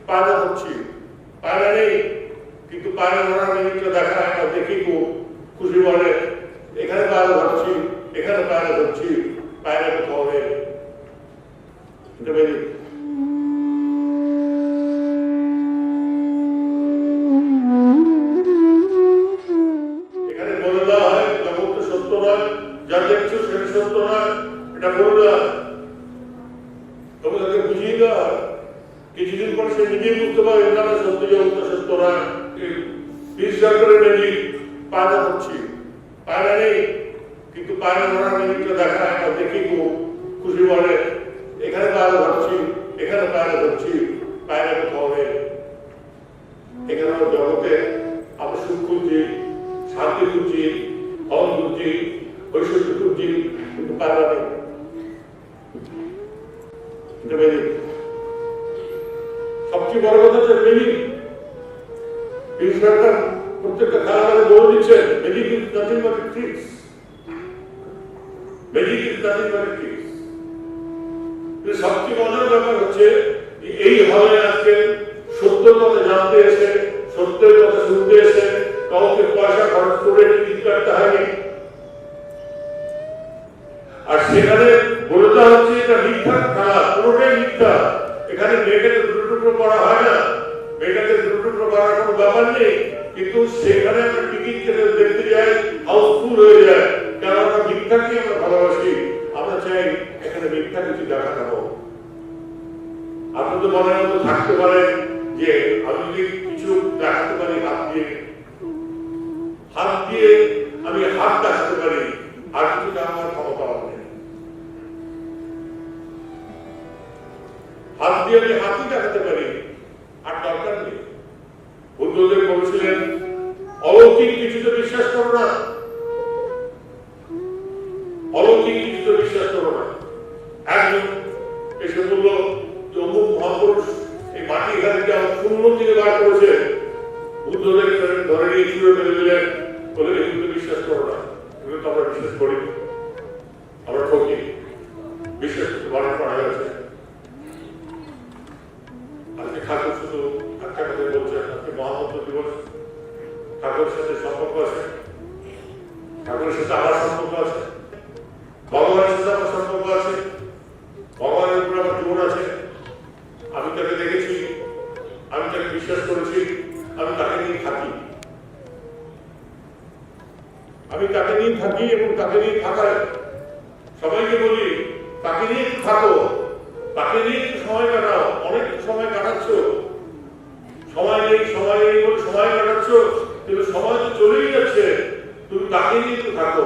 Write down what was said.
পায়রা ধরছি, পায়রা নেই, কিন্তু পায়রা ধরার মিনিটটা দেখা দেখি খুশি বলে এখানে পায়রা ধরছি, এখানে পায়রা ধরছি, পায়রা কোথাও নেই। এখানে বলে দেওয়া হয় জগৎ সত্য নয়, যা দেখছো সেটা সত্য নয়, এটা বলে দেওয়া হয়, তবে তাকে বুঝিয়ে দেওয়া হয়। কিছুদিন পর সে নিজেই বুঝতে পারে না সত্য জগৎ সত্য নয়। পিস সরকারের ম্যাজিক, পায়রা ধরছি, পায়রা নেই, কিন্তু পায়রা ধরার মিনিটটা দেখা দেখি খুশি বলে এখানে পায়রা ধরছি, এখানে পায়রা ধরছি, পায়রা কোথাও নেই। এখানে আমরা জগতে আমরা সুখ খুঁজছি, শান্তি খুঁজছি, ফল খুঁজছি, ঐশ্বর্য খুঁজছি, কিন্তু পায়রা নেই। সবচেয়ে বড় কথা হচ্ছে মিনিং। এই সরকার প্রত্যেকটা খেলাধুলা বলে দিচ্ছে magic is nothing but tricks, magic is nothing but tricks. সবচেয়ে মজার ব্যাপার হচ্ছে এই হলে আজকে সত্যের কথা জানতে এসে, সত্যের কথা শুনতে এসে কাউকে পয়সা খরচ করে টিকিট কাটতে হয়নি। আর সেখানে বলে দেওয়া হচ্ছে এটা মিথ্যা খেলা, পুরোটাই মিথ্যা। এখানে মেয়েটাকে দুটো টুকরো করা হয় না, মেয়েটাকে দুটো টুকরো করার কোনো ব্যাপার নেই, কিন্তু সেখানে আমরা টিকিট কেটে দেখতে যাই, হাউসফুল হয়ে যায়। কারণ আমরা মিথ্যাকে আমরা ভালোবাসি, আমরা চাই এখানে মিথ্যা কিছু দেখানো হোক। আপনি তো মনে মতো থাকতে পারেন যে আমি যদি কিছু দেখাতে পারি হাত দিয়ে, হাত দিয়ে আমি হাত দেখাতে পারি, আর কিছু আমার ক্ষমতা হবে। হাত দিয়ে আমি হাতই দেখাতে পারি, আর দরকার নেই। বুদ্ধদেব বলেছিলেন অলৌকিক কিছুতে বিশ্বাস করো না, অলৌকিক কিছুতে বিশ্বাস করো না। একজন এসে বলল যে অমুক মহাপুরুষ এই মাটি ঘাটকে আমার শূন্য থেকে বার করেছে। বুদ্ধদেব ধরে নিয়ে ছুঁড়ে ফেলে দিলেন, বলে এগুলো বিশ্বাস করো না, এগুলো তো আমরা বিশ্বাস করি, আমরা ঠকি, বিশ্বাস করতে বারণ করা হয়েছে। আজকে ঠাকুর শুধু একটা কথা বলছেন, আজকে মহামন্ত্র দিবস, ঠাকুরের সাথে সম্পর্ক আছে, ঠাকুরের সাথে আমার সম্পর্ক আছে, ভগবানের সাথে আমার সম্পর্ক আছে, ভগবানের উপর আমার জীবন আছে। আমি তাকে দেখেছি, আমি তাকে বিশ্বাস করেছি, আমি তাকে নিয়ে থাকি, আমি তাকে নিয়ে থাকি এবং তাকে নিয়ে থাকায় সবাইকে বলি তাকে নিয়ে থাকো, তাকে নিয়ে একটু সময় কাটাও। অনেক সময় কাটাচ্ছ, সময় নেই বলে সময় কাটাচ্ছ, কিন্তু সময় তো চলেই যাচ্ছে, তুমি তাকে নিয়ে একটু থাকো।